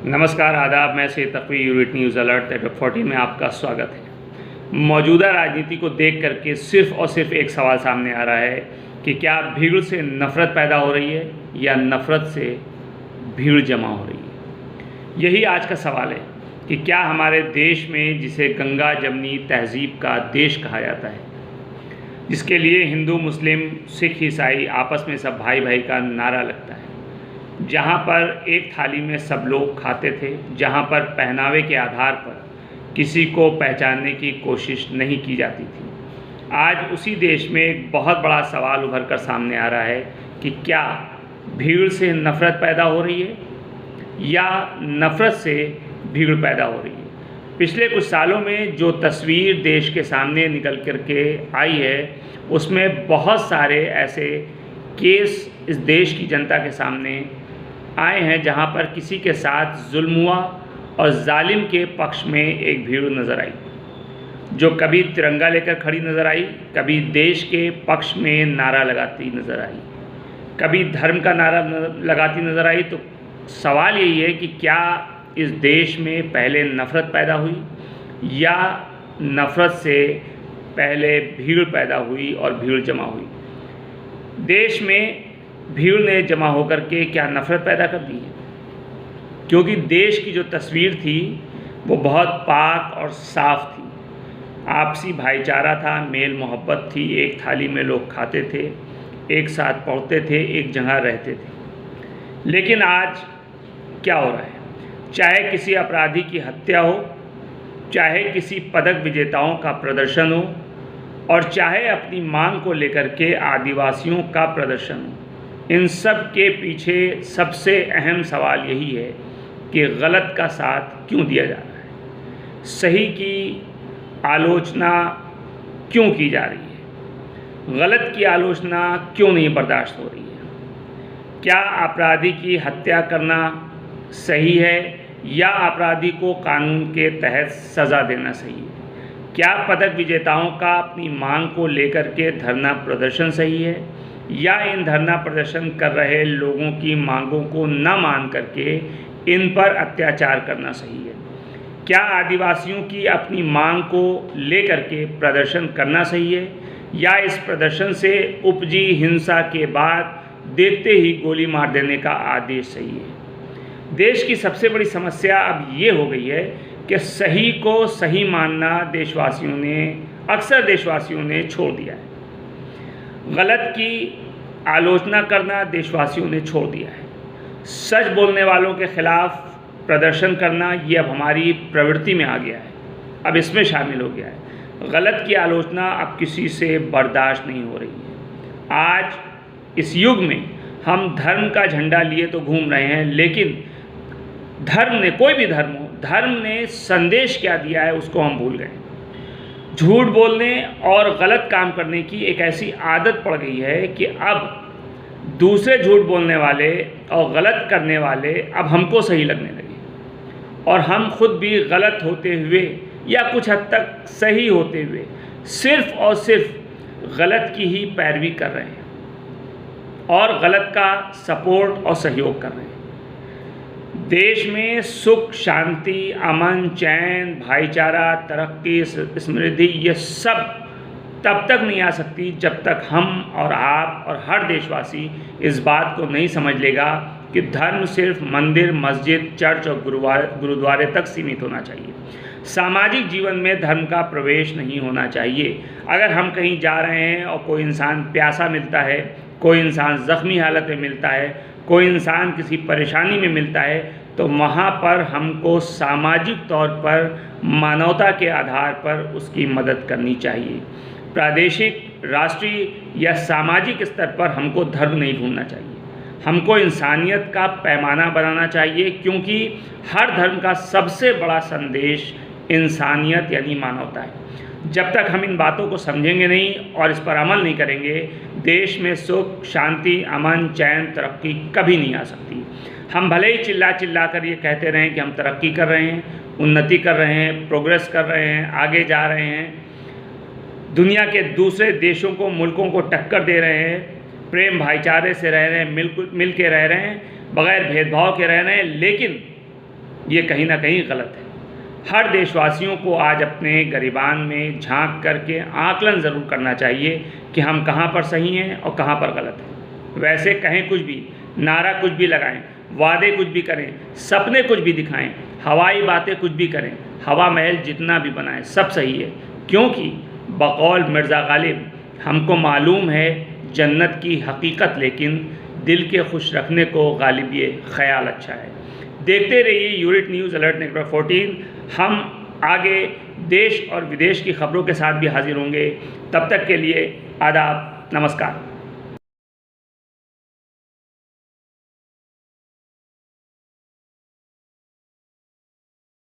नमस्कार, आदाब। मैं Syed Taqvi unit news alert network 14 में आपका स्वागत है। मौजूदा राजनीति को देख करके सिर्फ़ और सिर्फ एक सवाल सामने आ रहा है कि क्या भीड़ से नफ़रत पैदा हो रही है या नफ़रत से भीड़ जमा हो रही है। यही आज का सवाल है कि क्या हमारे देश में, जिसे गंगा जमनी तहज़ीब का देश कहा जाता है, जिसके लिए हिंदू, मुस्लिम, सिख, ईसाई आपस में सब भाई भाई का नारा लगता है, जहाँ पर एक थाली में सब लोग खाते थे, जहाँ पर पहनावे के आधार पर किसी को पहचानने की कोशिश नहीं की जाती थी, आज उसी देश में एक बहुत बड़ा सवाल उभर कर सामने आ रहा है कि क्या भीड़ से नफ़रत पैदा हो रही है या नफ़रत से भीड़ पैदा हो रही है। पिछले कुछ सालों में जो तस्वीर देश के सामने निकल कर के आई है, उसमें बहुत सारे ऐसे केस इस देश की जनता के सामने आए हैं जहां पर किसी के साथ जुल्म हुआ और जालिम के पक्ष में एक भीड़ नज़र आई, जो कभी तिरंगा लेकर खड़ी नज़र आई, कभी देश के पक्ष में नारा लगाती नज़र आई, कभी धर्म का नारा लगाती नज़र आई। तो सवाल यही है कि क्या इस देश में पहले नफ़रत पैदा हुई या नफ़रत से पहले भीड़ पैदा हुई और भीड़ जमा हुई। देश में भीड़ ने जमा होकर के क्या नफ़रत पैदा कर दी है, क्योंकि देश की जो तस्वीर थी वो बहुत पाक और साफ़ थी। आपसी भाईचारा था, मेल मोहब्बत थी, एक थाली में लोग खाते थे, एक साथ पढ़ते थे, एक जगह रहते थे। लेकिन आज क्या हो रहा है, चाहे किसी अपराधी की हत्या हो, चाहे किसी पदक विजेताओं का प्रदर्शन हो, और चाहे अपनी मांग को लेकर के आदिवासियों का प्रदर्शन हो, इन सब के पीछे सबसे अहम सवाल यही है कि गलत का साथ क्यों दिया जा रहा है, सही की आलोचना क्यों की जा रही है, गलत की आलोचना क्यों नहीं बर्दाश्त हो रही है। क्या अपराधी की हत्या करना सही है या अपराधी को कानून के तहत सज़ा देना सही है। क्या पदक विजेताओं का अपनी मांग को लेकर के धरना प्रदर्शन सही है या इन धरना प्रदर्शन कर रहे लोगों की मांगों को न मान करके इन पर अत्याचार करना सही है। क्या आदिवासियों की अपनी मांग को लेकर के प्रदर्शन करना सही है या इस प्रदर्शन से उपजी हिंसा के बाद देखते ही गोली मार देने का आदेश सही है। देश की सबसे बड़ी समस्या अब ये हो गई है कि सही को सही मानना अक्सर देशवासियों ने छोड़ दिया है। गलत की आलोचना करना देशवासियों ने छोड़ दिया है। सच बोलने वालों के ख़िलाफ़ प्रदर्शन करना ये अब हमारी प्रवृत्ति में आ गया है, अब इसमें शामिल हो गया है। गलत की आलोचना अब किसी से बर्दाश्त नहीं हो रही है। आज इस युग में हम धर्म का झंडा लिए तो घूम रहे हैं, लेकिन धर्म ने, कोई भी धर्म हो, धर्म ने संदेश क्या दिया है उसको हम भूल गए। झूठ बोलने और गलत काम करने की एक ऐसी आदत पड़ गई है कि अब दूसरे झूठ बोलने वाले और गलत करने वाले अब हमको सही लगने लगे, और हम खुद भी गलत होते हुए या कुछ हद तक सही होते हुए सिर्फ़ और सिर्फ गलत की ही पैरवी कर रहे हैं और गलत का सपोर्ट और सहयोग कर रहे हैं। देश में सुख, शांति, अमन, चैन, भाईचारा, तरक्की, समृद्धि, ये सब तब तक नहीं आ सकती जब तक हम और आप और हर देशवासी इस बात को नहीं समझ लेगा कि धर्म सिर्फ मंदिर, मस्जिद, चर्च और गुरुद्वारे तक सीमित होना चाहिए। सामाजिक जीवन में धर्म का प्रवेश नहीं होना चाहिए। अगर हम कहीं जा रहे हैं और कोई इंसान प्यासा मिलता है, कोई इंसान ज़ख्मी हालत में मिलता है, कोई इंसान किसी परेशानी में मिलता है, तो वहाँ पर हमको सामाजिक तौर पर मानवता के आधार पर उसकी मदद करनी चाहिए। प्रादेशिक, राष्ट्रीय या सामाजिक स्तर पर हमको धर्म नहीं ढूंढना चाहिए, हमको इंसानियत का पैमाना बनाना चाहिए, क्योंकि हर धर्म का सबसे बड़ा संदेश इंसानियत यानी मानवता है। जब तक हम इन बातों को समझेंगे नहीं और इस पर अमल नहीं करेंगे, देश में सुख, शांति, अमन, चैन, तरक्की कभी नहीं आ सकती। हम भले ही चिल्ला चिल्ला कर ये कहते रहें कि हम तरक्की कर रहे हैं, उन्नति कर रहे हैं, प्रोग्रेस कर रहे हैं, आगे जा रहे हैं, दुनिया के दूसरे देशों को, मुल्कों को टक्कर दे रहे हैं, प्रेम भाईचारे से रह रहे हैं, मिल के रह रहे हैं, बग़ैर भेदभाव के रह रहे हैं, लेकिन ये कहीं ना कहीं गलत है। हर देशवासियों को आज अपने गिरबान में झांक करके आकलन ज़रूर करना चाहिए कि हम कहाँ पर सही हैं और कहाँ पर गलत हैं। वैसे कहें कुछ भी, नारा कुछ भी लगाएं, वादे कुछ भी करें, सपने कुछ भी दिखाएं, हवाई बातें कुछ भी करें, हवा महल जितना भी बनाएं, सब सही है, क्योंकि बकौल मिर्ज़ा गालिब हमको मालूम है जन्नत की हकीकत, लेकिन दिल के खुश रखने को गालिब ये ख्याल अच्छा है। देखते रहिए यूनिट न्यूज़ अलर्ट नेटवर्क 14। हम आगे देश और विदेश की खबरों के साथ भी हाजिर होंगे। तब तक के लिए आदाब, नमस्कार।